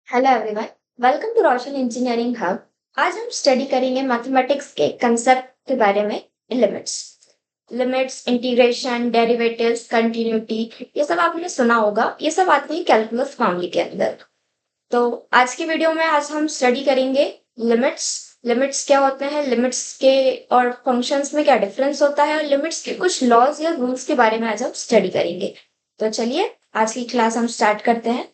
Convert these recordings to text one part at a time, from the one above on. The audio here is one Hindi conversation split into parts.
Hello everyone, welcome to Roshan engineering hub. आज हम स्टडी करेंगे मैथमेटिक्स के कंसेप्ट के बारे में। Limits limits integration, derivatives, continuity, ये सब आपने सुना होगा। ये सब आते हैं कैलकुलस फैमिली के अंदर। तो आज की वीडियो में आज हम स्टडी करेंगे लिमिट्स। लिमिट्स क्या होते हैं, लिमिट्स के और फंक्शंस में क्या डिफरेंस होता है, और लिमिट्स के कुछ लॉज या रूल्स के बारे में आज हम स्टडी करेंगे। तो चलिए आज की क्लास हम स्टार्ट करते हैं।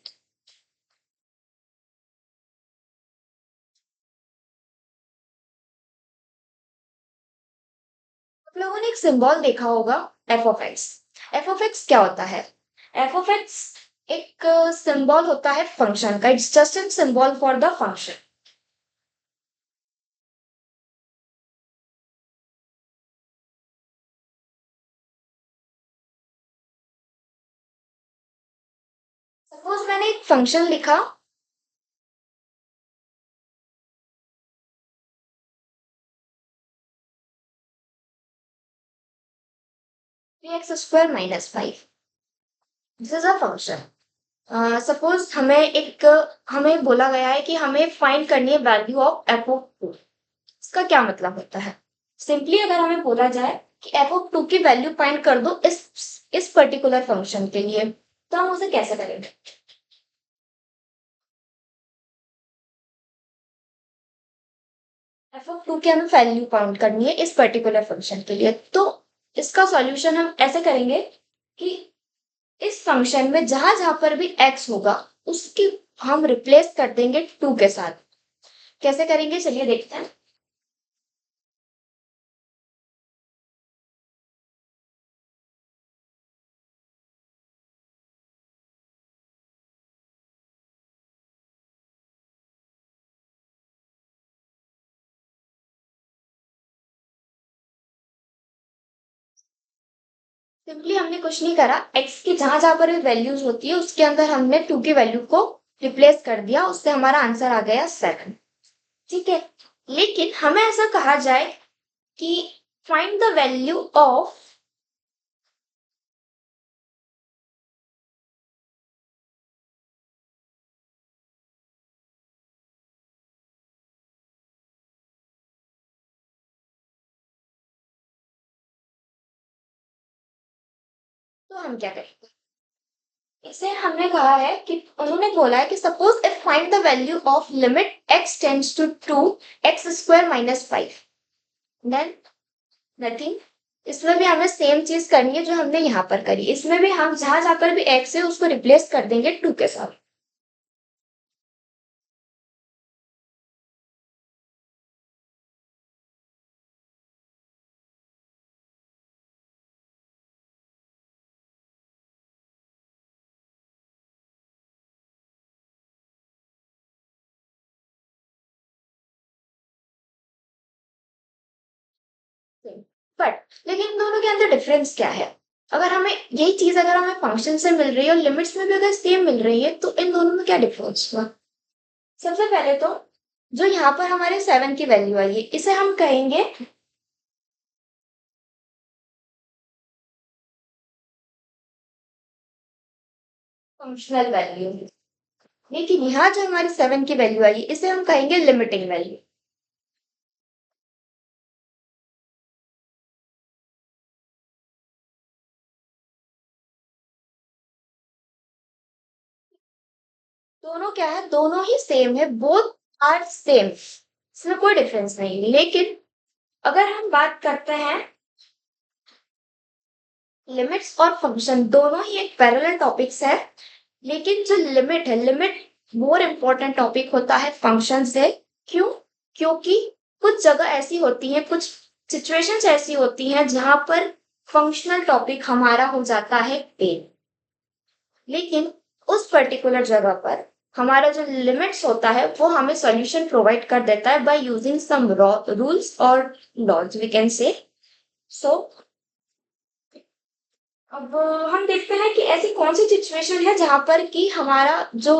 आप लोगों ने एक सिंबल देखा होगा, f of x. F of x क्या होता है? एफ ऑफ एक्स एक सिंबल होता है फंक्शन का। It's just an symbol for the function. Suppose मैंने एक फंक्शन लिखा, three x square minus five. This is a function. Suppose हमें बोला गया है कि हमें फाइंड करनी है value of f of two. इसका क्या मतलब होता है? सिंपली अगर हमें बोला जाए कि एफ ऑफ टू की वैल्यू फाइंड कर दो इस पर्टिकुलर फंक्शन के लिए, तो हम उसे कैसे करेंगे? एफ ऑफ टू की हमें वैल्यू फाइंड करनी है इस पर्टिकुलर फंक्शन के लिए। तो इसका सॉल्यूशन हम ऐसे करेंगे कि इस फंक्शन में जहां जहां पर भी एक्स होगा उसकी हम रिप्लेस कर देंगे टू के साथ। कैसे करेंगे चलिए देखते हैं। सिंपली हमने कुछ नहीं करा, एक्स की जहां जहां पर भी वैल्यूज होती है उसके अंदर हमने टू की वैल्यू को रिप्लेस कर दिया, उससे हमारा आंसर आ गया सेवन। ठीक है। लेकिन हमें ऐसा कहा जाए कि फाइंड द वैल्यू ऑफ, तो हम क्या करेंगे? इसे हमने कहा है कि उन्होंने बोला है कि suppose if find the value of limit x tends to two x square minus five, then nothing. इसमें भी हमें सेम चीज करनी है जो हमने यहाँ पर करी। इसमें भी हम जहां जहां पर भी एक्स है उसको रिप्लेस कर देंगे टू के साथ। बट लेकिन इन दोनों के अंदर डिफरेंस क्या है? अगर हमें यही चीज अगर हमें फंक्शन से मिल रही है और लिमिट्स में भी अगर सेम मिल रही है, तो इन दोनों में क्या डिफरेंस हुआ? सबसे पहले तो जो यहाँ पर हमारे सेवन की वैल्यू आई है इसे हम कहेंगे फंक्शनल वैल्यू। लेकिन यहाँ जो हमारी सेवन की वैल्यू आई है इसे हम कहेंगे लिमिटिंग वैल्यू। दोनों क्या है? दोनों ही सेम है, बोथ आर सेम, इसमें कोई डिफरेंस नहीं है। लेकिन अगर हम बात करते हैं लिमिट्स और फंक्शन, दोनों ही एक पैरेलल टॉपिक्स है। लेकिन जो लिमिट है, लिमिट मोर इम्पोर्टेंट टॉपिक होता है फंक्शन से। क्यों? क्योंकि कुछ जगह ऐसी होती है, कुछ सिचुएशंस ऐसी होती हैं जहां पर फंक्शनल टॉपिक हमारा हो जाता है फेल। लेकिन उस पर्टिकुलर जगह पर हमारा जो लिमिट्स होता है वो हमें सॉल्यूशन प्रोवाइड कर देता है बाय यूजिंग सम रूल्स और लॉज वी कैन से। सो अब हम देखते हैं कि ऐसी कौन सी सिचुएशन है जहां पर कि हमारा जो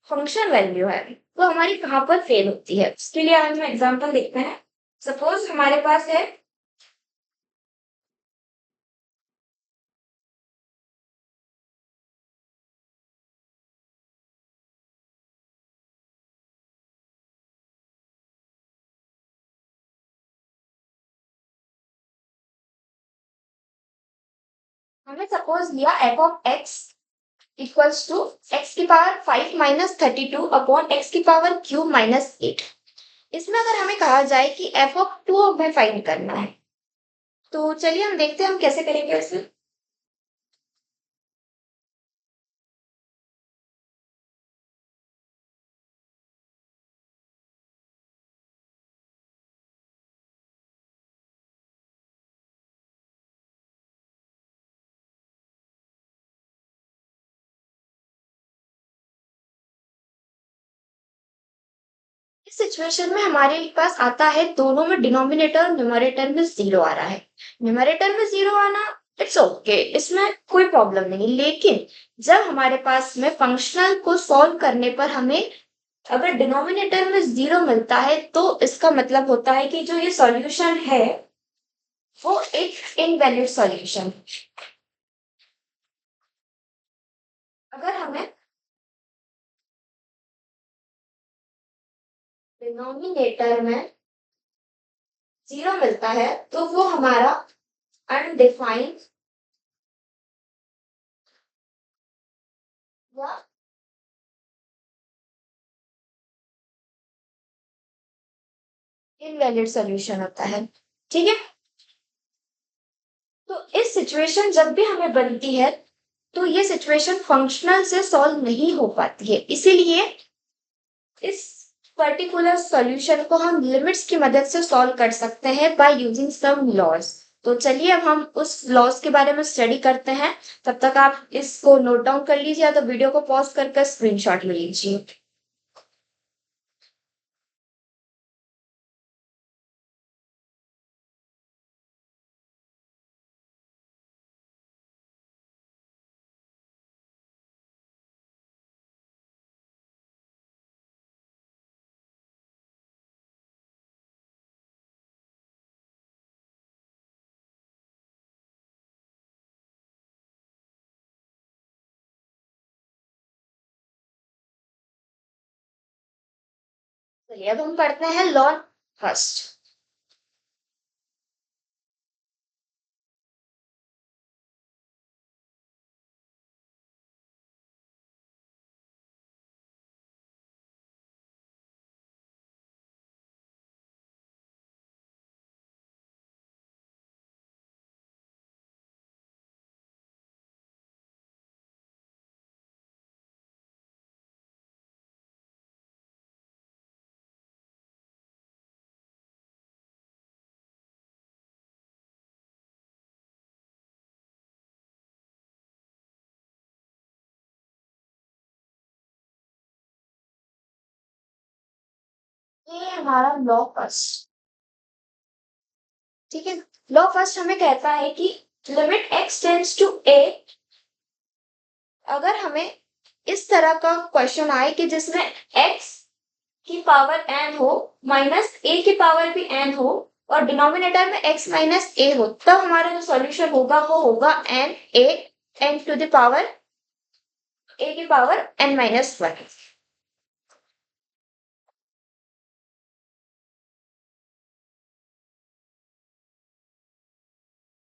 फंक्शन वैल्यू है वो हमारी कहाँ पर फेल होती है। उसके लिए हम एग्जांपल देखते हैं। सपोज हमारे पास है हमने सपोज लिया f of x equals to x की पावर 5 माइनस 32 अपॉन एक्स की पावर क्यूब माइनस 8। इसमें अगर हमें कहा जाए कि एफ ऑफ 2 हमें फाइंड करना है, तो चलिए हम देखते हैं हम कैसे करेंगे इसे। इस सिचुएशन में हमारे पास आता है दोनों में डिनोमिनेटर और न्यूमरेटर में जीरो आ रहा है। न्यूमरेटर में जीरो आना इट्स ओके, इसमें कोई प्रॉब्लम नहीं, लेकिन जब हमारे पास में फंक्शनल को सॉल्व करने पर हमें अगर डिनोमिनेटर में जीरो मिलता है तो इसका मतलब होता है कि जो ये सॉल्यूशन है वो एक इनवैलिड सॉल्यूशन। अगर हमें डिनोमिनेटर में जीरो मिलता है तो वो हमारा अनडिफाइंड या इनवैलिड सॉल्यूशन होता है। ठीक है, तो इस सिचुएशन जब भी हमें बनती है तो ये सिचुएशन फंक्शनल से सॉल्व नहीं हो पाती है, इसीलिए इस पर्टिकुलर सॉल्यूशन को हम लिमिट्स की मदद से सॉल्व कर सकते हैं बाय यूजिंग सम लॉज। तो चलिए अब हम उस लॉज के बारे में स्टडी करते हैं। तब तक आप इसको नोट डाउन कर लीजिए या तो वीडियो को पॉज करके स्क्रीनशॉट ले लीजिए। चलिए अब हम करते हैं लॉ फर्स्ट। ये हमारा लॉ फर्स्ट। ठीक है, लॉ फर्स्ट हमें कहता है कि लिमिट एक्स टेंड्स टू ए। अगर हमें इस तरह का क्वेश्चन आए कि जिसमें x की पावर n हो माइनस a की पावर भी n हो और डिनोमिनेटर में x माइनस a हो, तब हमारा जो सॉल्यूशन होगा वो होगा n a n to the power a की पावर n माइनस वन।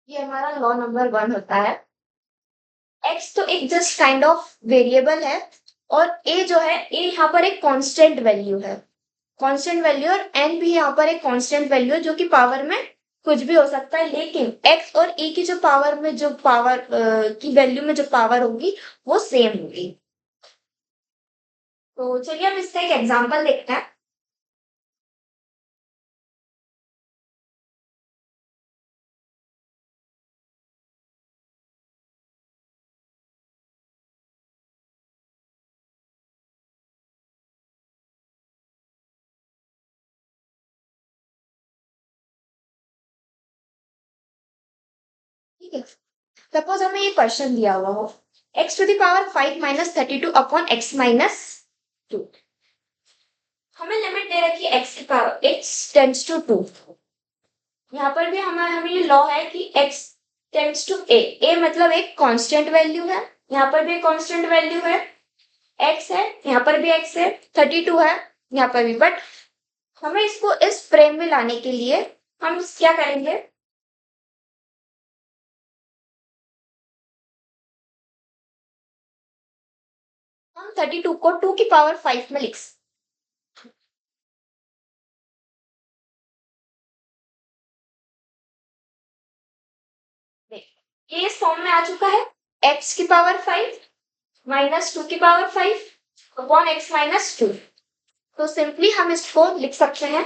ये हमारा लॉ नंबर वन होता है। x तो एक जस्ट काइंड ऑफ वेरिएबल है और a जो है a यहाँ पर एक कांस्टेंट वैल्यू है, कांस्टेंट वैल्यू, और n भी यहाँ पर एक कांस्टेंट वैल्यू है जो कि पावर में कुछ भी हो सकता है, लेकिन x और a की जो पावर में जो पावर की वैल्यू में जो पावर होगी वो सेम होगी। तो चलिए हम इसका एक एग्जांपल देखते हैं। ठीक है, सपोज हमें ये क्वेश्चन दिया हुआ हो x to the power 5 minus 32 upon x minus 2। हमें लिमिट दे रखी है x की पावर x टेंड्स टू 2। यहाँ पर भी हमें ये लॉ है कि x टेंड्स टू a मतलब एक कांस्टेंट वैल्यू है, यहाँ पर भी कांस्टेंट वैल्यू है, x है, यहाँ पर भी x है, 32 है यहाँ पर भी। बट हमें इसको इस फ्रेम में लाने के लिए हम क्या करेंगे, हम 32 को 2 की पावर 5 में लिख सकते हैं। ये इस फॉर्म में आ चुका है, x की पावर 5 माइनस 2 की पावर 5 अपॉन x माइनस 2। तो सिंपली हम इसको लिख सकते हैं,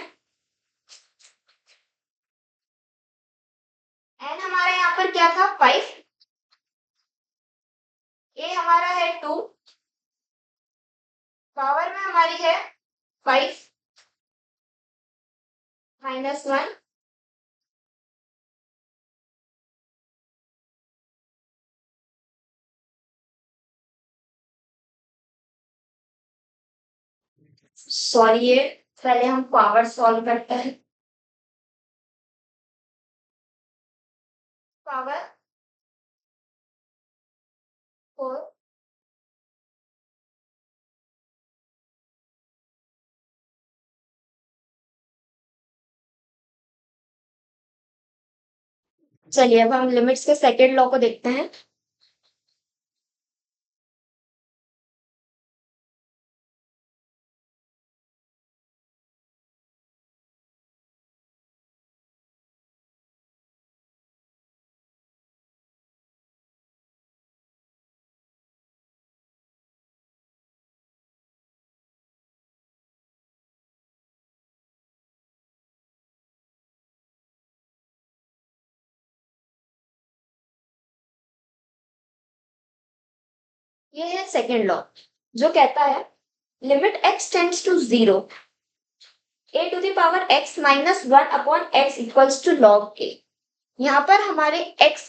n हमारा यहाँ पर क्या था 5, a हमारा है 2, पावर में हमारी है 5 माइनस 1, सॉरी ये पहले हम पावर सॉल्व करते हैं। पावर 4 चलिए अब हम लिमिट्स के सेकेंड लॉ को देखते हैं। ये है सेकेंड लॉ जो कहता है limit x tends to 0 a to the power x minus 1 upon x equals to log a। यहाँ पर हमारे x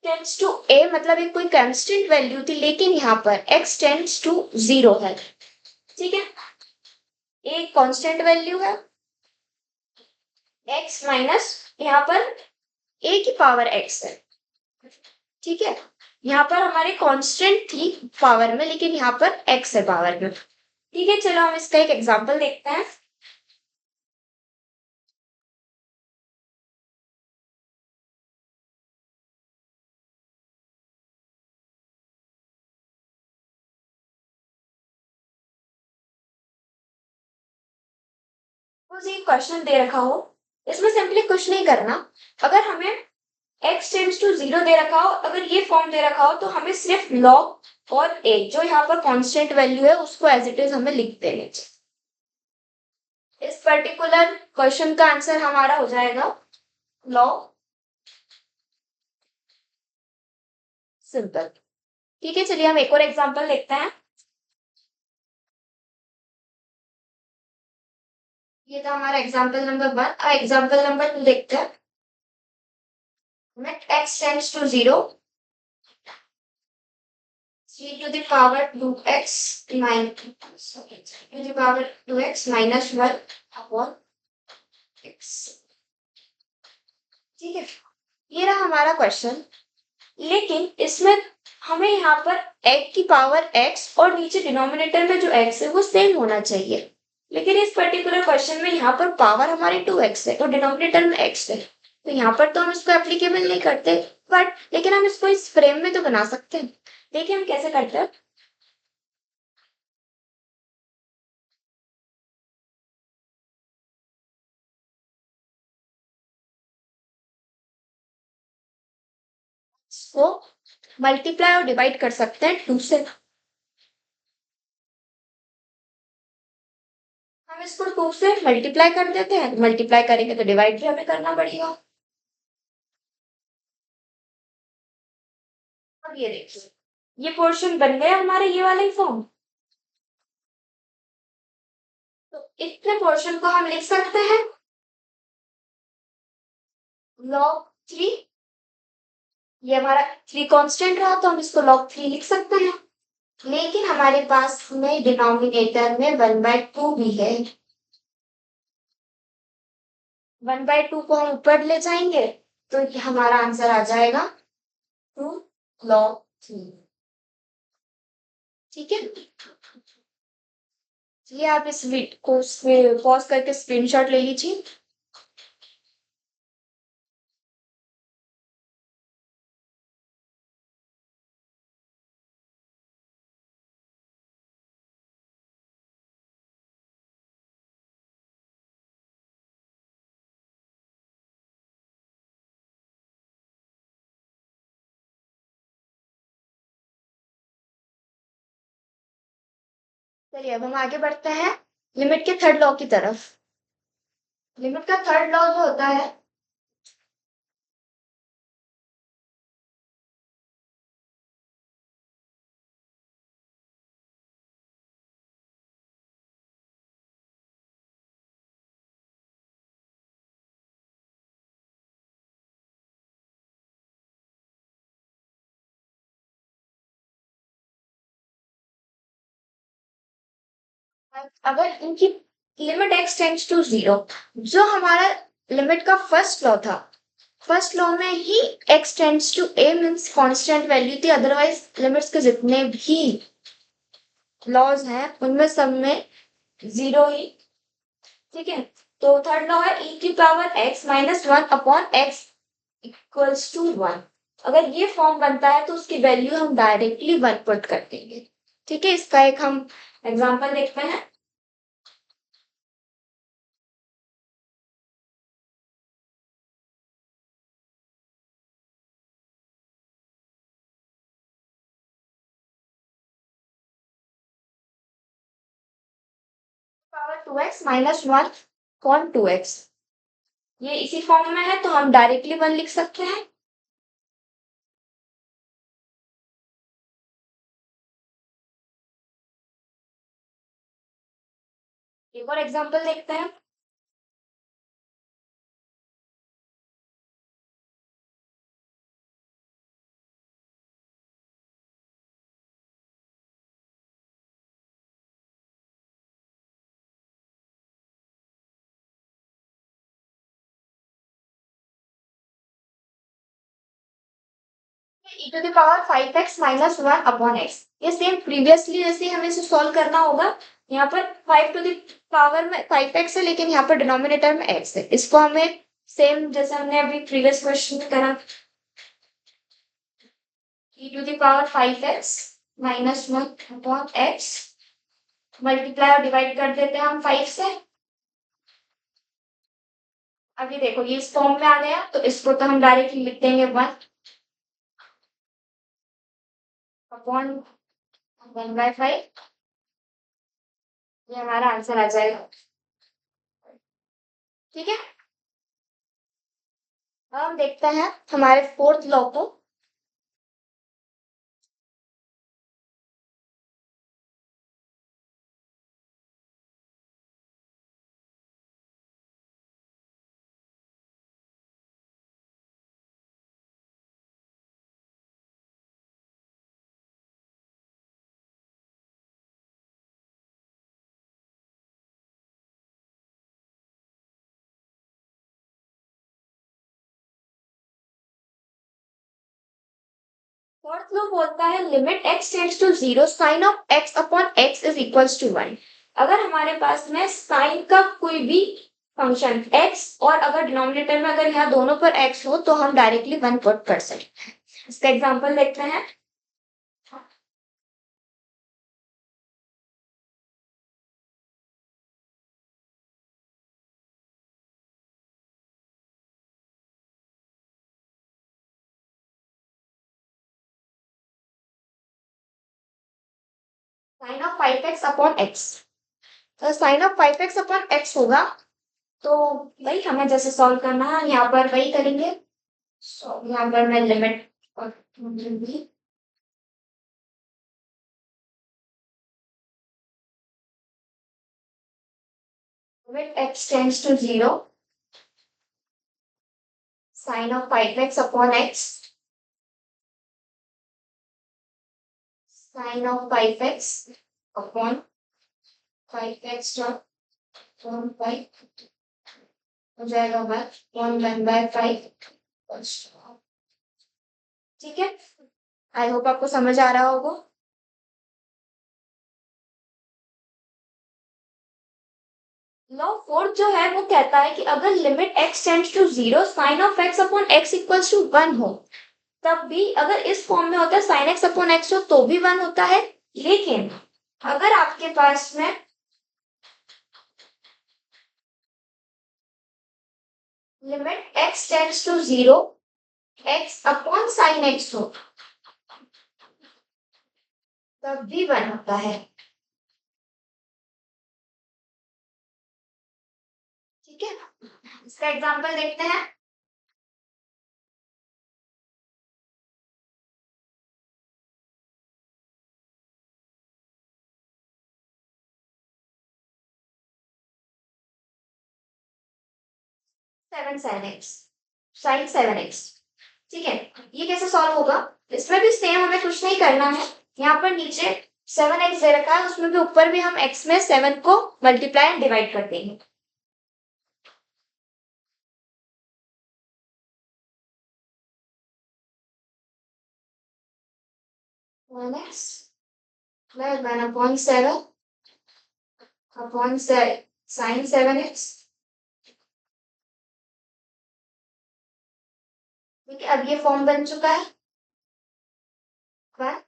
टेंड्स टू a मतलब एक कोई कांस्टेंट वैल्यू थी, लेकिन यहाँ पर x टेंड्स टू 0 है। ठीक है, a कांस्टेंट वैल्यू है, x माइनस यहाँ पर a की पावर x है। ठीक है, यहाँ पर हमारे कांस्टेंट थी पावर में, लेकिन यहाँ पर x है पावर में। ठीक है, चलो हम इसका एक एग्जांपल देखते हैं। मुझे एक क्वेश्चन दे रखा हो, इसमें सिंपली कुछ नहीं करना। अगर हमें x टेंड्स टू 0 दे रखा हो, अगर ये फॉर्म दे रखा हो, तो हमें सिर्फ log और a जो यहाँ पर कांस्टेंट वैल्यू है उसको एज इट इज हमें लिख देने चाहिए। इस पर्टिकुलर क्वेश्चन का आंसर हमारा हो जाएगा log सिंपल। ठीक है, चलिए हम एक और एग्जांपल देखते हैं। ये था हमारा एग्जांपल नंबर 1। अब एग्जांपल नंबर 2 देखते हैं। Let x tends to 0, 3 to the power 2x minus to the power 2x minus 1 upon x। ठीक है, ये रहा हमारा क्वेश्चन, लेकिन इसमें हमें यहाँ पर x की पावर x और नीचे डिनोमिनेटर में जो x है वो सेम होना चाहिए। लेकिन इस पर्टिकुलर क्वेश्चन में यहाँ पर पावर हमारी 2x है और डिनोमिनेटर में x है, तो यहाँ पर तो हम इसको एप्लीकेबल नहीं करते, बट लेकिन हम इसको इस फ्रेम में तो बना सकते हैं। देखिए हम कैसे करते हैं। इसको मल्टीप्लाई और डिवाइड कर सकते हैं 2 से। हम इसको 2 से मल्टीप्लाई कर देते हैं, मल्टीप्लाई करेंगे तो डिवाइड भी हमें करना पड़ेगा। अब ये देखिए, ये पोर्शन बन गया हमारे ये वाला ही फॉर्म। तो इतने पोर्शन को हम लिख सकते हैं log 3। ये हमारा 3 कांस्टेंट रहा तो हम इसको log 3 लिख सकते हैं, लेकिन हमारे पास में डिनोमिनेटर में 1/2 भी है। 1/2 को हम ऊपर ले जाएंगे तो ये हमारा आंसर आ जाएगा 2 log 3। ठीक है, चलिए आप इस वीडियो को पॉज करके स्क्रीनशॉट ले लीजिए। चलिए अब हम आगे बढ़ते हैं लिमिट के थर्ड लॉ की तरफ। लिमिट का थर्ड लॉ जो होता है अगर इनकी लिमिट x टेंड्स टू 0, जो हमारा लिमिट का फर्स्ट लॉ था, फर्स्ट लॉ में ही x tends to a means constant value थी, अदरवाइज लिमिट्स के जितने भी लॉज हैं उनमें सब में 0 ही। ठीक है, तो थर्ड लॉ है e की power x minus 1 upon x equals to 1। अगर ये फॉर्म बनता है तो उसकी वैल्यू हम डायरेक्टली 1 पुट कर देंगे। ठीक है, इसका एक हम एग्जांपल देखते हैं। Power 2x minus 1 upon 2x, ये इसी फॉर्म में है तो हम डायरेक्टली 1 लिख सकते हैं। एक और एग्जांपल देखते हैं। e to the power 5x minus 1 upon x, ये सेम प्रीवियसली जैसे हमें इसे सॉल्व करना होगा। यहाँ पर 5 टू द पावर में 5x है, लेकिन यहाँ पर डिनोमिनेटर में x है। इसको हमें सेम जैसे हमने अभी प्रीवियस क्वेश्चन में करा, e to the power 5x minus 1 upon x, multiply और डिवाइड कर देते हैं हम 5 से। अभी देखो ये इस फॉर्म में आ गया, तो इसको तो हम डायरेक्टली लिख देंगे 1 अपॉन 1/5, ये हमारा आंसर आ जाएगा। ठीक है, अब हम देखते हैं हमारे फोर्थ लॉ को। फोर्थ लॉ बोलता है limit x tends to 0 sine of x upon x is equals to 1। अगर हमारे पास में साइन का कोई भी फंक्शन x और अगर डिनोमिनेटर में अगर यहाँ दोनों पर x हो तो हम डायरेक्टली 1 पुट कर सकते हैं। इसका एग्जांपल देखते हैं। Sine of 5x upon x, तो sine of 5x upon x होगा, तो वही हमें जैसे सॉल्व करना है यहाँ पर वही करेंगे। यहाँ पर मैं limit x tends to 0 sin of 5x upon x, sin of 5x upon 5x dot 1/5 हो जाएगा 1/5। ठीक है, आई होप आपको समझ आ रहा होगा। लॉ फोर्थ जो है वो कहता है कि अगर limit x tends to 0 sine of x upon x equals to 1 हो, तब भी अगर इस फॉर्म में होता है sin x अपॉन x हो तो भी 1 होता है। लेकिन अगर आपके पास में limit x tends to 0 x upon sine x हो तब भी 1 होता है। ठीक है, इसका एग्जांपल देखते हैं। Seven sine x, sign seven x. ठीक है, ये कैसे सॉल्व होगा? इसमें भी सेम हमें कुछ नहीं करना है। यहाँ पर नीचे सेवन एक्स दे रखा है, उसमें भी ऊपर भी हम एक्स में सेवन को मल्टीप्लाई एंड डिवाइड कर देंगे। One x plus one upon seven upon sine seven x. ठीक है, अब ये फॉर्म बन चुका है। One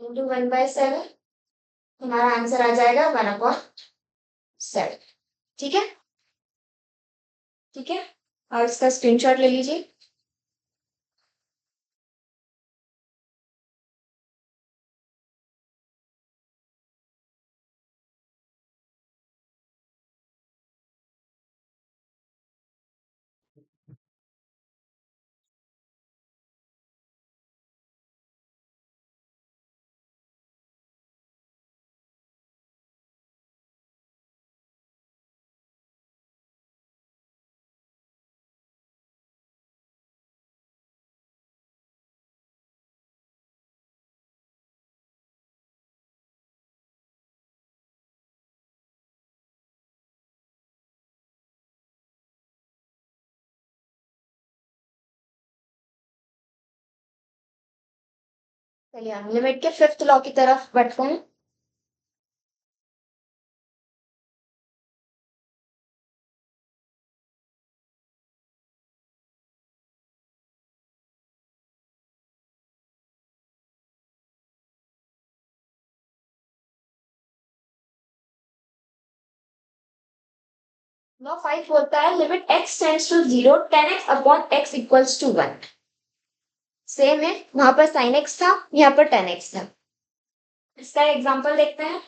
into one by seven, हमारा आंसर आ जाएगा वन अपॉन सेवन। ठीक है, ठीक है, और इसका स्क्रीनशॉट ले लीजिए। चलिए हम लिमिट के फिफ्थ लॉ की तरफ बढ़ते हैं। लॉ फाइव बोलता है limit x tends to zero ten x upon x equals to one. Same है, वहां पर साइन एक्स था, यहाँ पर टेन एक्स था। इसका एग्जांपल देखते हैं।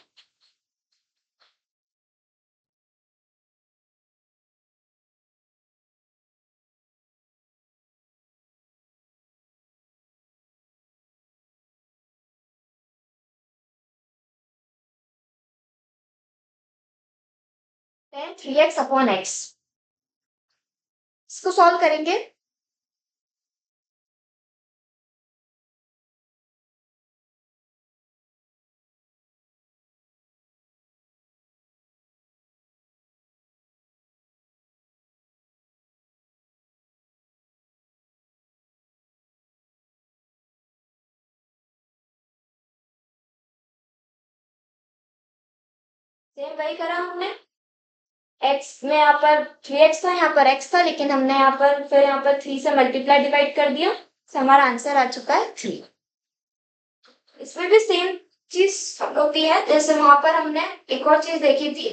Ten three x upon x, इसको सॉल्व करेंगे। सेम वही करा हमने। x में यहाँ पर थ्री एक्स था, यहाँ पर x था, लेकिन हमने यहाँ पर फिर यहाँ पर थ्री से मल्टीप्लाई डिवाइड कर दिया, तो हमारा आंसर आ चुका है थ्री। इसमें भी सेम चीज होती है, जैसे वहां पर हमने एक और चीज देखी थी।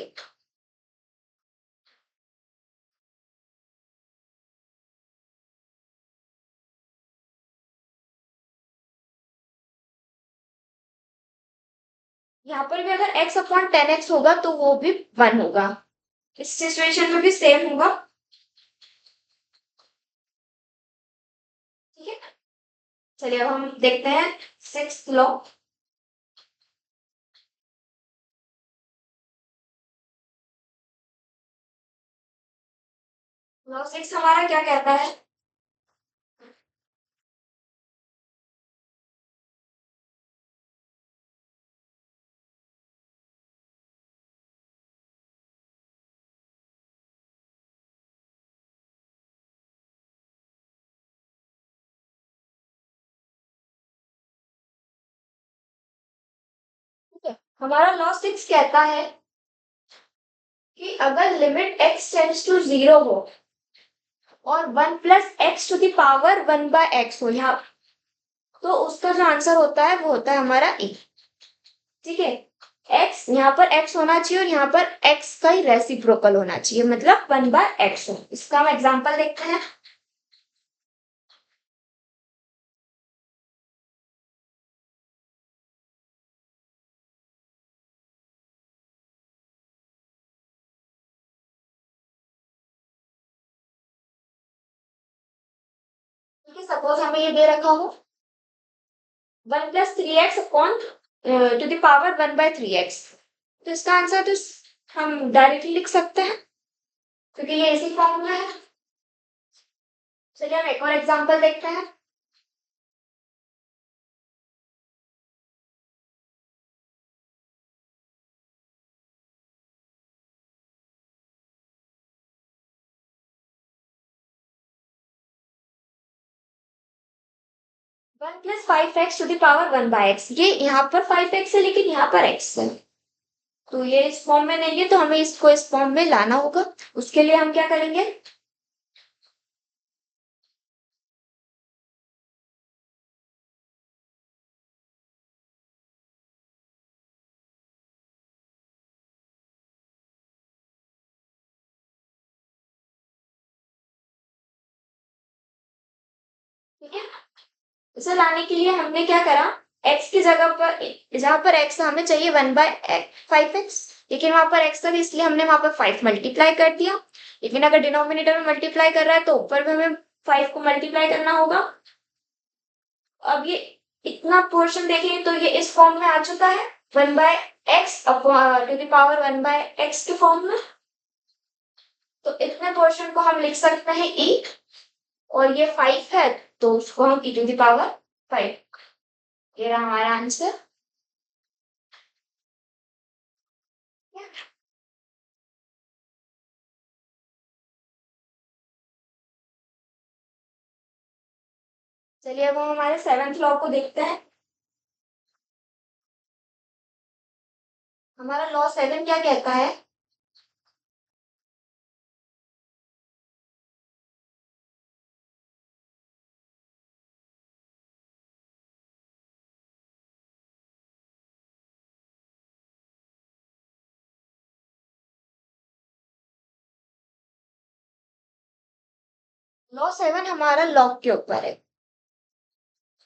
यहाँ पर भी अगर x अपॉन टेन एक्स होगा तो वो भी वन होगा। इस सिचुएशन में भी सेम होगा। ठीक है, चलिए अब हम देखते हैं सिक्स लॉ। लॉ सिक्स हमारा क्या कहता है? ठीक है, हमारा लॉ सिक्स कहता है कि अगर limit x tends to zero हो और one plus x to the power one by x हो यहाँ, तो उसका जो आंसर होता है वो होता है हमारा ए। ठीक है, x यहाँ पर x होना चाहिए और यहाँ पर x का ही रेसिप्रोकल होना चाहिए, मतलब वन बाय एक्स हो। इसका हम एग्जांपल देखते हैं। सपोज हमें ये दे रखा हो 1+3x upon two the power 1/3x, तो इसका आंसर तो हम डायरेक्टली लिख सकते हैं क्योंकि ये इसी फॉर्म में है। चलिए हम एक और एग्जांपल देखते हैं। 1+5x to the power 1/x, ये यहाँ पर 5x है लेकिन यहाँ पर x है, तो ये इस फॉर्म में नहीं है, तो हमें इसको इस फॉर्म में लाना होगा। उसके लिए हम क्या करेंगे, ठीक है। इसे लाने के लिए हमने क्या करा, x की जगह पर, जहां पर x हमें चाहिए 1/5x, लेकिन वहां पर x था इसलिए हमने वहां पर 5 मल्टीप्लाई कर दिया। लेकिन अगर डिनोमिनेटर में मल्टीप्लाई कर रहा है तो ऊपर में हमें 5 को मल्टीप्लाई करना होगा। अब ये इतना पोर्शन देखेंगे तो ये इस फॉर्म में आ चुका है 1/x to the power 1/x के फॉर्म में। तो इतने पोर्शन को हम लिख सकते हैं e, और ये 5 है तो उसको हम e टू द पावर 5, ये रहा हमारा आंसर। चलिए अब हम हमारे 7th लॉ को देखते हैं। हमारा लॉ 7 क्या कहता है, लॉ 7 हमारा लॉग के ऊपर है।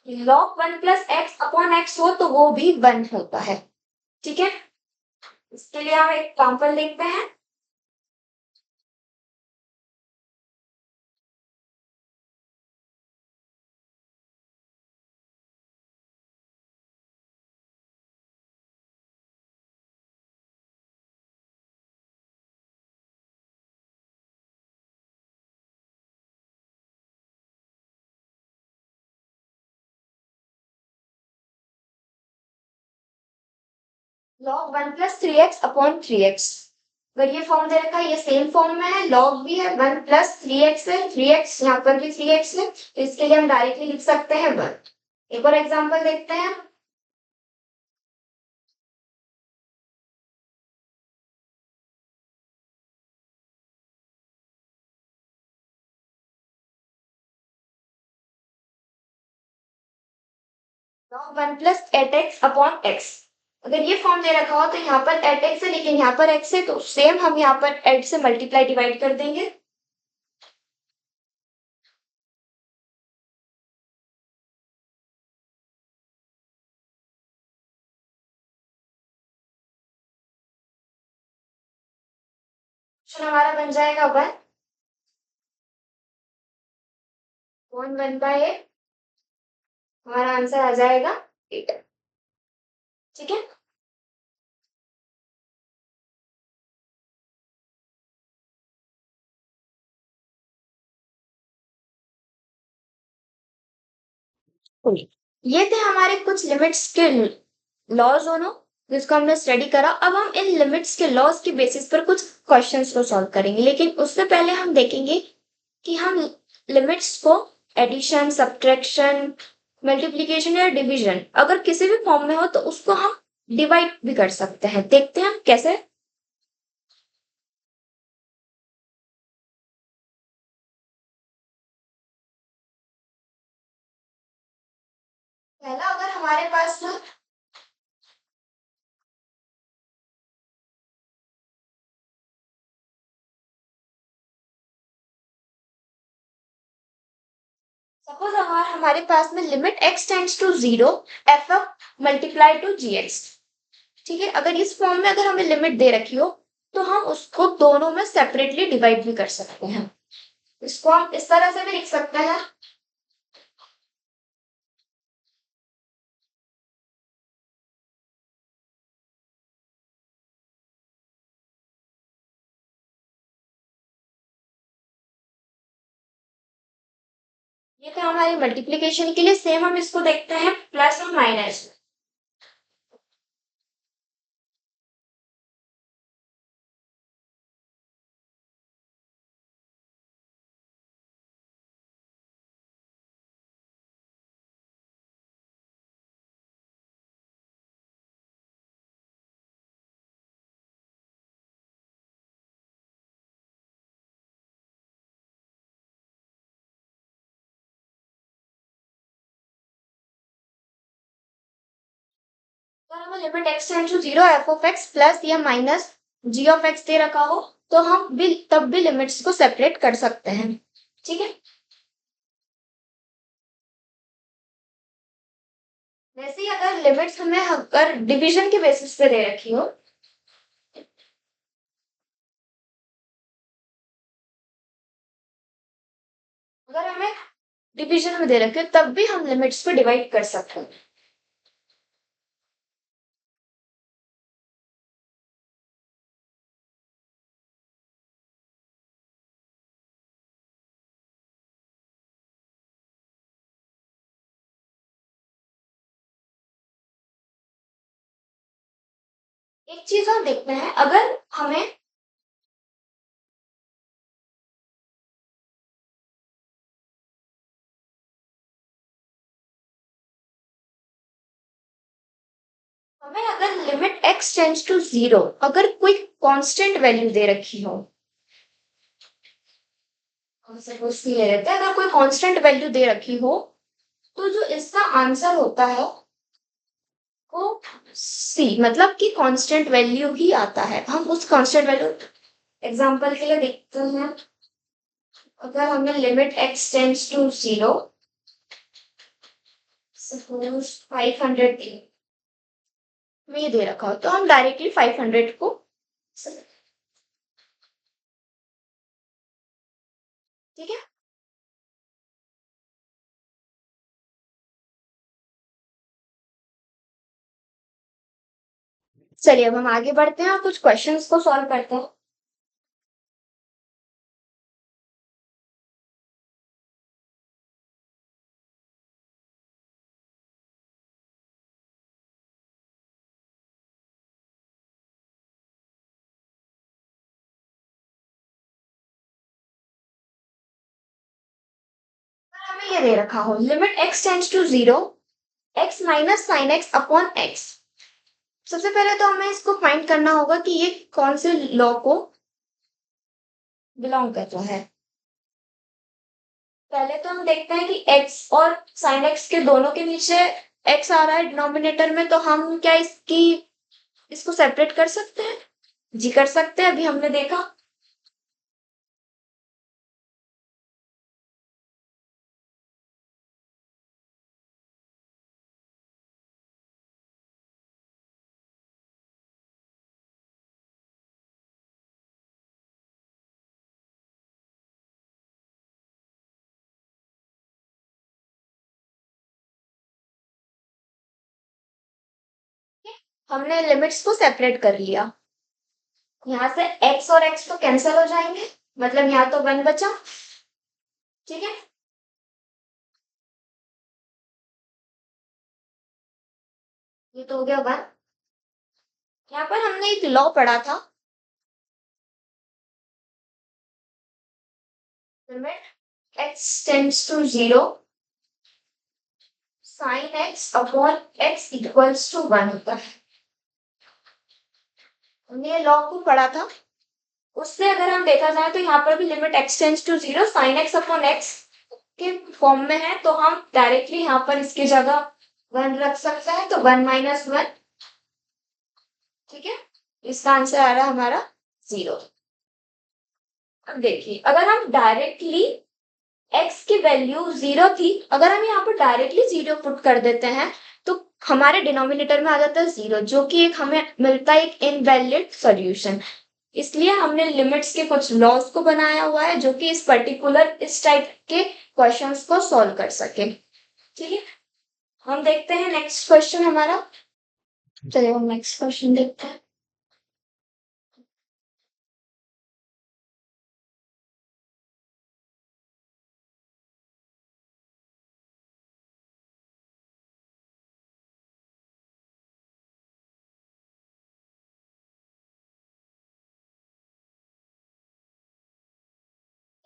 लॉग 1+x अपॉन x हो तो वो भी 1 होता है, ठीक है। इसके लिए हम एक एग्जांपल देखते हैं। लॉग 1+3x अपॉन 3x, अगर ये फॉर्म दे रखा है, ये सेम फॉर्म में है, लॉग भी है, 1+3x है, 3x यहाँ पर भी 3x है, तो इसके लिए हम डायरेक्टली लिख सकते हैं 1। एक और एग्जांपल देखते हैं। लॉग 1+8x अपॉन x, अगर ये फॉर्म दे रखा हो तो यहाँ पर 8x है लेकिन यहाँ पर x है, तो सेम हम यहाँ पर 8 से मल्टीप्लाई डिवाइड कर देंगे। ऑप्शन हमारा बन जाएगा 1 अपॉन 1/8, हमारा आंसर आ जाएगा 8, ठीक है। ये थे हमारे कुछ लिमिट्स के लॉज दोनों, जिसको हमने स्टडी करा। अब हम इन लिमिट्स के लॉज के बेसिस पर कुछ क्वेश्चंस को सॉल्व करेंगे, लेकिन उससे पहले हम देखेंगे कि हम लिमिट्स को एडिशन, सब्ट्रैक्शन, मल्टीप्लिकेशन या डिवीजन अगर किसी भी फॉर्म में हो तो उसको हम डिवाइड भी कर सकते हैं। देखते हैं हम कैसे। पहला, अगर हमारे पास ना सपोज हमारे पास में limit x tends to 0 f multiply to g x, ठीक है। अगर इस फॉर्म में अगर हमें लिमिट दे रखी हो तो हम उसको दोनों में सेपरेटली डिवाइड भी कर सकते हैं। इसको हम इस तरह से भी लिख सकते हैं ये था हमारी मल्टीप्लिकेशन के लिए। सेम हम इसको देखते हैं प्लस और माइनस। अगर हमें limit x tend to 0 f of x plus या माइनस जी ऑफ एक्स दे रखा हो तो हम भी तब भी लिमिट्स को सेपरेट कर सकते हैं। ठीक है, वैसे ही अगर लिमिट्स हमें अगर डिवीजन के बेसिस पे दे रखी हो, अगर हमें डिवीजन में दे रखे हो तब भी हम लिमिट्स को डिवाइड कर सकते हैं। एक चीज और देखते हैं, अगर हमें अगर लिमिट x टेंड्स टू 0 अगर कोई कांस्टेंट वैल्यू दे रखी हो, सपोज ले लेते हैं अगर कोई कांस्टेंट वैल्यू दे रखी हो तो जो इसका आंसर होता है वो सी मतलब कि कांस्टेंट वैल्यू ही आता है। हम उस कांस्टेंट वैल्यू एग्जांपल के लिए देखते हैं। अगर हमें limit x tends to 0 suppose 500 में ये दे रखा हो तो हम डायरेक्टली 500 को, ठीक है। चलिए अब हम आगे बढ़ते हैं और कुछ क्वेश्चंस को सॉल्व करते हैं। हमें ये दे रखा हो limit x tends to 0 x minus sine x upon x. सबसे पहले तो हमें इसको फाइंड करना होगा कि ये कौन से लॉ को बिलोंग कर रहा है। पहले तो हम देखते हैं कि x और साइन x के दोनों के नीचे x आ रहा है डिनोमिनेटर में, तो हम क्या इसको सेपरेट कर सकते हैं? जी कर सकते हैं, अभी हमने देखा। हमने लिमिट्स को सेपरेट कर लिया। यहाँ से x और x तो कैंसिल हो जाएंगे, मतलब यहाँ तो 1 बचा। ठीक है, ये तो हो गया 1। यहाँ पर हमने एक लॉ पढ़ा था, limit x tends to 0 sine x upon x equals to 1 होता है। हमने ये लॉ को पढ़ा था, उससे अगर हम देखा जाए तो यहाँ पर भी limit x tends to 0 sine x upon x के फॉर्म में है, तो हम डायरेक्टली यहाँ पर इसकी जगह 1 रख सकते हैं, तो 1 माइनस 1। ठीक है, इसका आंसर आ रहा है हमारा 0। अब देखिए अगर हम डायरेक्टली x की वैल्यू 0 थी, अगर हम यहाँ पर डायरेक्टली 0 पुट कर देते हैं तो हमारे डिनोमिनेटर में आ जाता है 0, जो कि एक हमें मिलता है एक इनवैलिड सॉल्यूशन। इसलिए हमने लिमिट्स के कुछ लॉज को बनाया हुआ है जो कि इस टाइप के क्वेश्चंस को सॉल्व कर सके। ठीक है, हम देखते हैं नेक्स्ट क्वेश्चन हमारा। चलिए हम नेक्स्ट क्वेश्चन देखते हैं।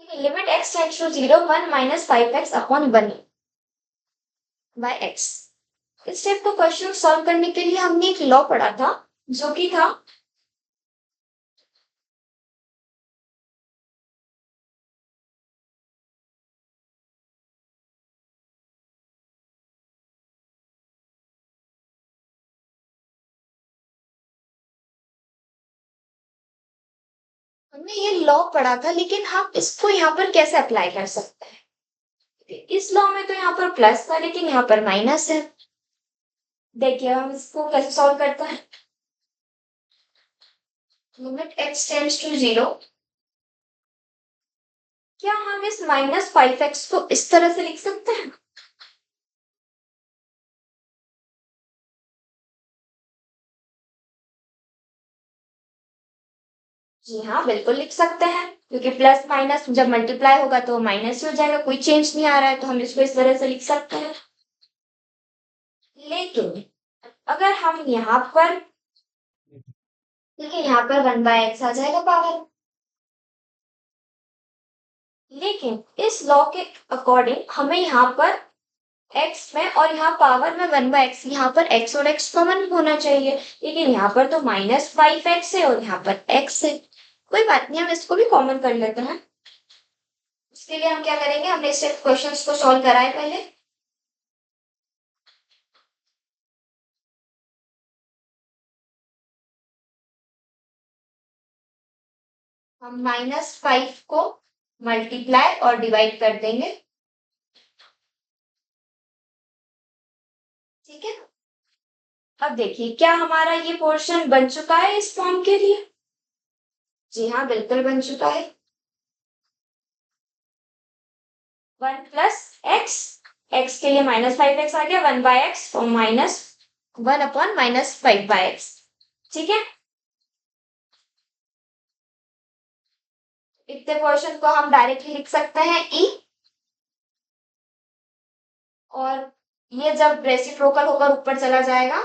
Limit x tends to 0 1 minus 5x upon 1 by x। इस टाइप का क्वेश्चन सॉल्व करने के लिए हमने एक लॉ पढ़ा था जो कि था हमने ये लॉ पढ़ा था, लेकिन हम इसको यहाँ पर कैसे अप्लाई कर सकते हैं? इस लॉ में तो यहाँ पर प्लस था लेकिन यहाँ पर माइनस है। देखिए हम इसको कैसे सॉल्व करते हैं। लिमिट x टेंड्स टू 0, क्या हम इस माइनस 5x को इस तरह से लिख सकते हैं? जी हाँ, बिल्कुल लिख सकते हैं, क्योंकि प्लस माइनस जब मल्टीप्लाई होगा तो माइनस ही हो जाएगा, कोई चेंज नहीं आ रहा है, तो हम इसको इस तरह से लिख सकते हैं। लेकिन अगर हम यहाँ पर, देखिए यहाँ पर 1/x आ जाएगा पावर, लेकिन इस लॉ के अकॉर्डिंग हमें यहाँ पर x में और यहाँ पावर में 1/x, यहाँ पर x और x कॉमन होना चाहिए, लेकिन यहाँ पर तो -5x है और यहाँ पर x है। कोई बात नहीं, हम इसको भी कॉमन कर लेते हैं। उसके लिए हम क्या करेंगे, हमने इस क्वेश्चन को सॉल्व करा है पहले। हम -5 को मल्टीप्लाई और डिवाइड कर देंगे, ठीक है। अब देखिए क्या हमारा ये पोर्शन बन चुका है इस फॉर्म के लिए? जी हाँ, बिल्कुल बन चुका है। 1 प्लस एक्स, एक्स के लिए -5x आ गया, 1/x और -1 अपॉन -5/x, ठीक है। इतने पोर्शन को हम डायरेक्टली लिख सकते हैं ई, और ये जब रेसिप्रोकल होकर ऊपर चला जाएगा,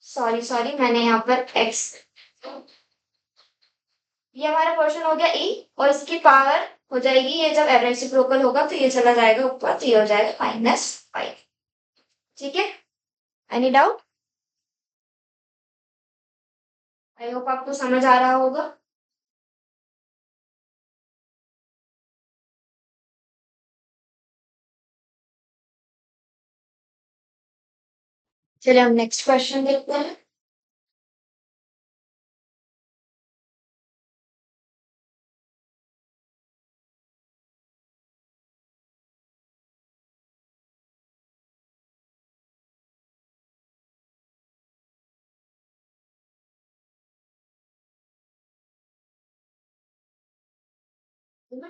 सॉरी सॉरी मैंने यहाँ पर x, ये हमारा पोर्शन हो गया ई, और इसकी पावर हो जाएगी, ये जब रेसिप्रोकल होगा तो ये चला जाएगा ऊपर, तो ये हो जाएगा -5, ठीक है। Any doubt? आई होप आपको समझ आ रहा होगा। चलिए हम नेक्स्ट क्वेश्चन देखते हैं।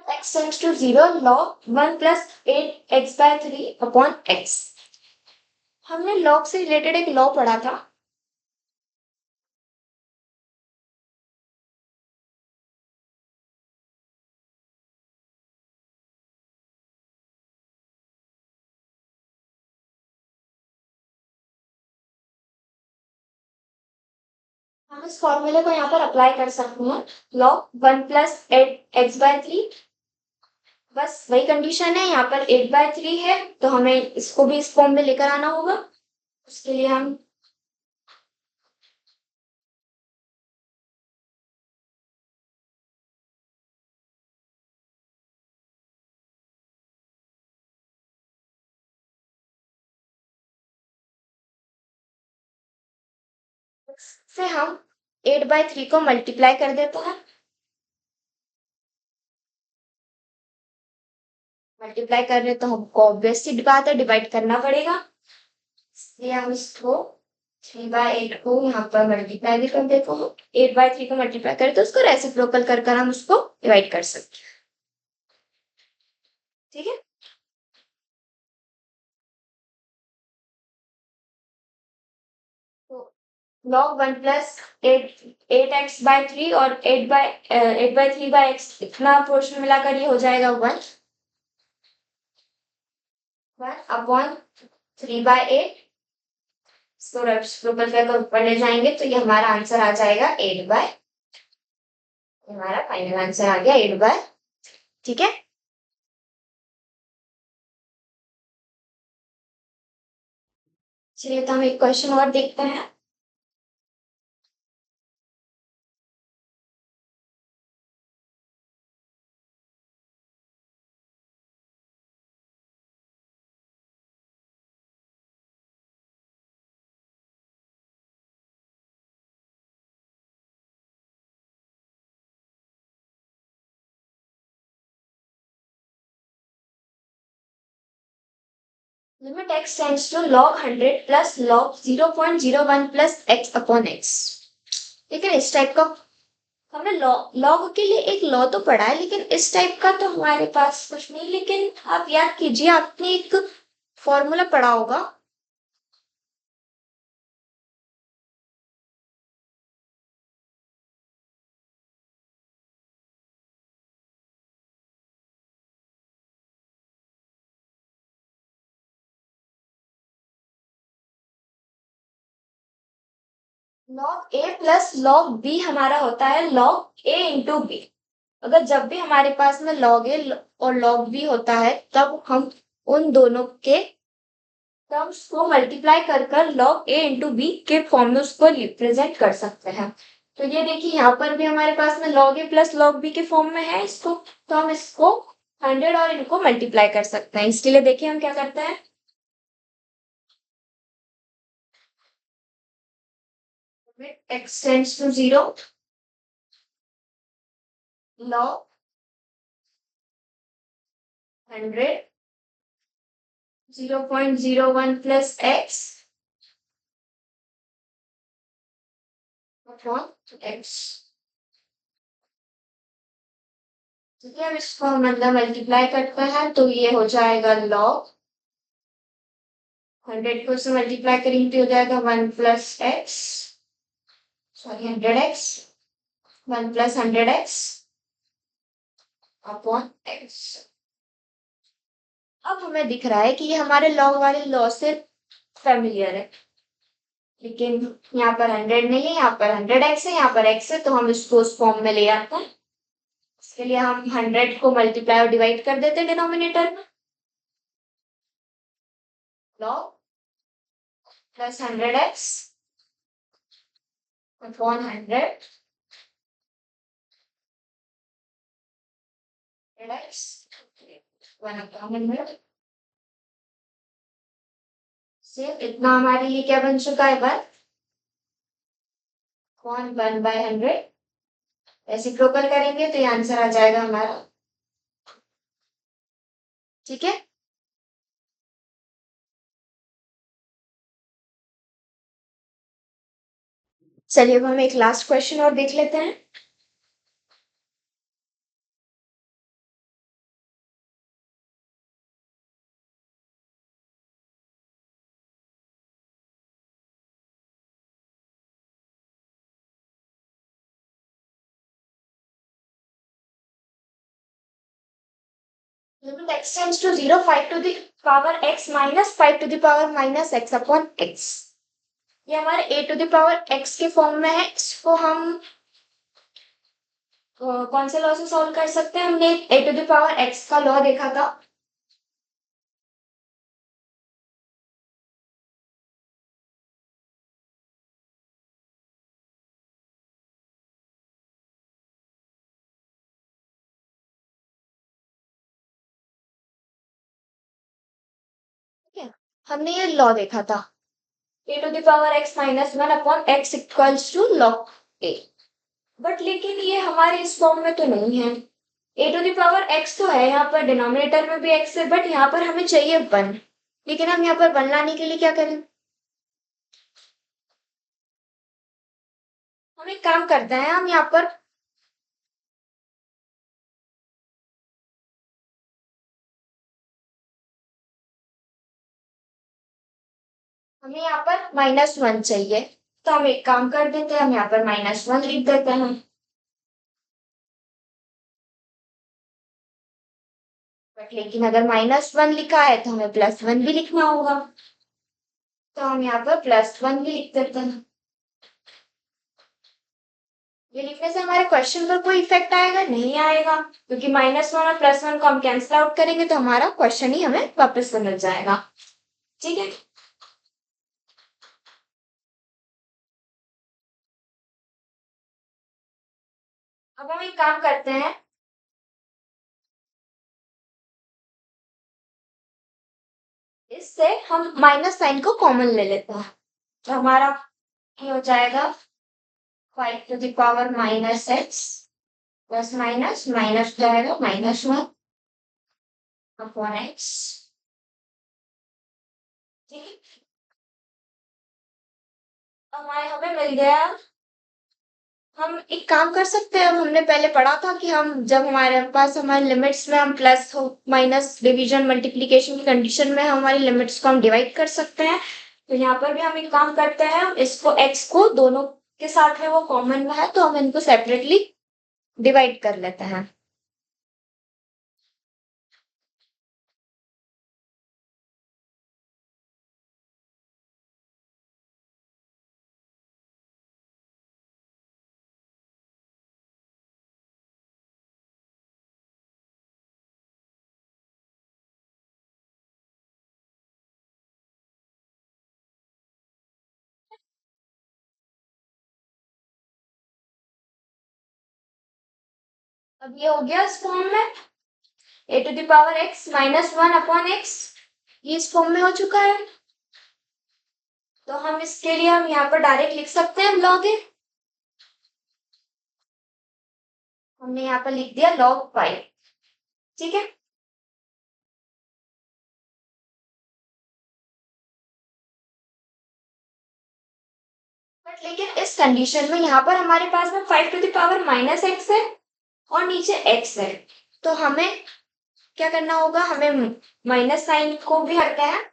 x tends to 0 log 1 plus 8x/3 upon x। हमने log से रिलेटेड एक लॉ पढ़ा था। हम इस फॉर्मूले को यहाँ पर अप्लाई कर सकते हैं। log 1 plus 8x/3, बस वही कंडीशन है, यहाँ पर 8/3 है तो हमें इसको भी इस फॉर्म में लेकर आना होगा। उसके लिए हम से हम 8/3 को मल्टीप्लाई कर देते हैं। मल्टीप्लाई कर रहे तो हमको ऑब्वियसली बात है डिवाइड करना पड़ेगा, इसलिए हम इसको 3/8 को यहाँ पर मल्टीप्लाई भी कर देते हैं। 8/3 को मल्टीप्लाई करें तो उसको रेसिप्रोकल कर हम उसको डिवाइड कर सकते हैं, ठीक है। तो log 1 प्लस 8x/3 और 8/3/x, इतना पोर्शन मिलाकर ये हो जाएगा 1/3/8। इसको रेसिप्रोकल कर ऊपर ले जाएंगे तो ये हमारा आंसर आ जाएगा 8/। हमारा फाइनल आंसर आ गया 8/। ठीक है, चलिए तो हम एक क्वेश्चन और देखते हैं। Limit x tends to log 100 plus log 0.01 plus x upon x। लेकिन इस टाइप का हमने लॉग के लिए एक लॉ तो पढ़ा है, लेकिन इस टाइप का तो हमारे पास कुछ नहीं। लेकिन आप याद कीजिए, आपने एक फॉर्मूला पढ़ा होगा। log a plus log b हमारा होता है log a इंटू बी। अगर जब भी हमारे पास में log a और log b होता है, तब हम उन दोनों के टर्म्स को मल्टीप्लाई कर कर log a इंटू बी के फॉर्म में उसको रिप्रेजेंट कर सकते हैं। तो ये देखिए, यहाँ पर भी हमारे पास में log a plus log b के फॉर्म में है इसको, तो हम इसको 100 और इनको मल्टीप्लाई कर सकते हैं। इसके लिए देखिए हम क्या करते हैं, x tends to 0 log 100 0.01 plus x upon x। ठीक है, अब इसको हम मतलब मल्टीप्लाई करते हैं तो ये हो जाएगा log 100 को इससे मल्टीप्लाई करेंगे तो हो जाएगा 1 plus x, sorry 100x, 1 plus 100x upon x। अब हमें दिख रहा है कि ये हमारे लॉग वाले लॉ से फेमिलियर है, लेकिन यहाँ पर 100 नहीं है, यहाँ पर 100x है, यहाँ पर x है, तो हम इसको उस फॉर्म में ले आते हैं। इसके लिए हम 100 को मल्टीप्लाई और डिवाइड कर देते हैं डिनोमिनेटर में। Log plus 100x upon 100 x 1 upon 100। सिर्फ इतना हमारे लिए क्या बन चुका है, बस कौन 1/100 रेसिप्रोकल करेंगे तो ये आंसर आ जाएगा हमारा। ठीक है, चलिए अब हम एक लास्ट क्वेश्चन और देख लेते हैं। Limit x tends to 0 5 to the power x minus 5 to the power minus x upon x। ये हमारे a to the power x के फॉर्म में है। इसको हम कौन से लॉ से सॉल्व कर सकते हैं? हमने a to the power x का लॉ देखा था। ठीक है, हमने ये लॉ देखा था, a to the power x minus 1 upon x equals to log a। But लेकिन ये हमारे इस फॉर्म में तो नहीं है। A to the power x तो है, यहाँ पर डिनोमिनेटर में भी एक्स है, बट यहाँ पर हमें चाहिए 1। लेकिन हम यहाँ पर 1 लाने के लिए क्या करें, हम एक काम करते हैं, हम यहाँ पर हमें यहाँ पर -1 चाहिए, तो हम एक काम कर देते हैं, हम यहाँ पर -1 लिख देते हैं। बट लेकिन अगर -1 लिखा है तो हमें +1 भी लिखना होगा, तो हम यहाँ पर +1 भी लिख देते हैं। ये लिखने से हमारे क्वेश्चन पर कोई इफेक्ट आएगा? नहीं आएगा, क्योंकि -1 और +1 को हम कैंसिल आउट करेंगे तो हमारा क्वेश्चन ही हमें वापस से मिल जाएगा। ठीक है, अब हम एक काम करते हैं, इससे हम माइनस साइन को कॉमन ले लेते हैं, तो हमारा ये हो जाएगा 5⁻⁻x प्लस माइनस माइनस जाएगा -1 अपॉन एक्स। ठीक है, हमारे हमें मिल गया। हम एक काम कर सकते हैं, अब हमने पहले पढ़ा था कि हम जब हमारे पास हमारे लिमिट्स में हम प्लस हो माइनस डिवीजन मल्टीप्लिकेशन की कंडीशन में हमारी लिमिट्स को हम डिवाइड कर सकते हैं। तो यहाँ पर भी हम एक काम करते हैं, हम इसको x को दोनों के साथ में वो कॉमन में है तो हम इनको सेपरेटली डिवाइड कर लेते हैं। अब ये हो गया इस फॉर्म में a⁻x -1 अपॉन x, ये इस फॉर्म में हो चुका है। तो हम इसके लिए हम यहाँ पर डायरेक्ट लिख सकते हैं log a, हमने यहाँ पर लिख दिया log 5। ठीक है, बट लेकिन इस कंडीशन में यहाँ पर हमारे पास में 5⁻⁻x है और नीचे x है, तो हमें क्या करना होगा, हमें माइनस साइन को भी हटाना है।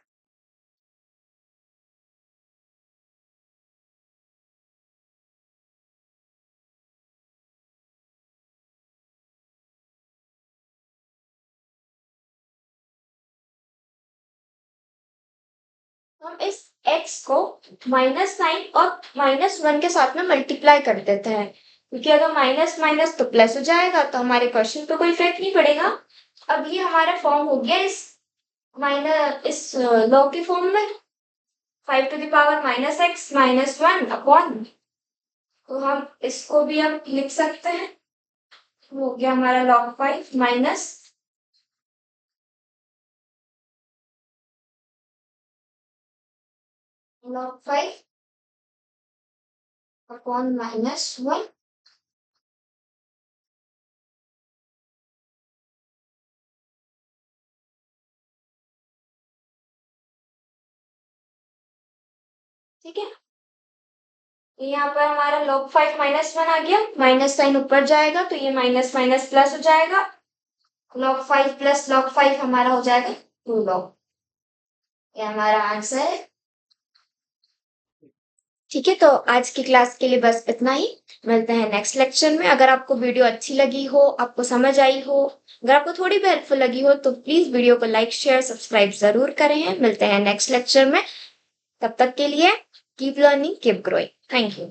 हम इस x को माइनस साइन और -1 के साथ में मल्टीप्लाई कर देते हैं, क्योंकि अगर माइनस माइनस तो प्लस हो जाएगा तो हमारे क्वेश्चन पे कोई इफेक्ट नहीं पड़ेगा। अब ये हमारा फॉर्म हो गया इस लॉ के फॉर्म में 5⁻⁻x -1 अपॉन, तो हम इसको भी हम लिख सकते हैं, हो गया हमारा log 5 माइनस log 5 अपॉन -1। ठीक है, यहाँ पर हमारा log 5 -1 आ गया, माइनस साइन ऊपर जाएगा तो ये माइनस माइनस प्लस हो जाएगा, log 5 प्लस log 5 हमारा हो जाएगा 2 log, ये हमारा आंसर है। ठीक है, तो आज की क्लास के लिए बस इतना ही, मिलते हैं नेक्स्ट लेक्चर में। अगर आपको वीडियो अच्छी लगी हो, आपको समझ आई हो, अगर आपको थोड़ी भी हेल्पफुल लगी हो तो प्लीज वीडियो को लाइक शेयर सब्सक्राइब जरूर करें। मिलते हैं नेक्स्ट लेक्चर में, तब तक के लिए keep learning keep growing, thank you.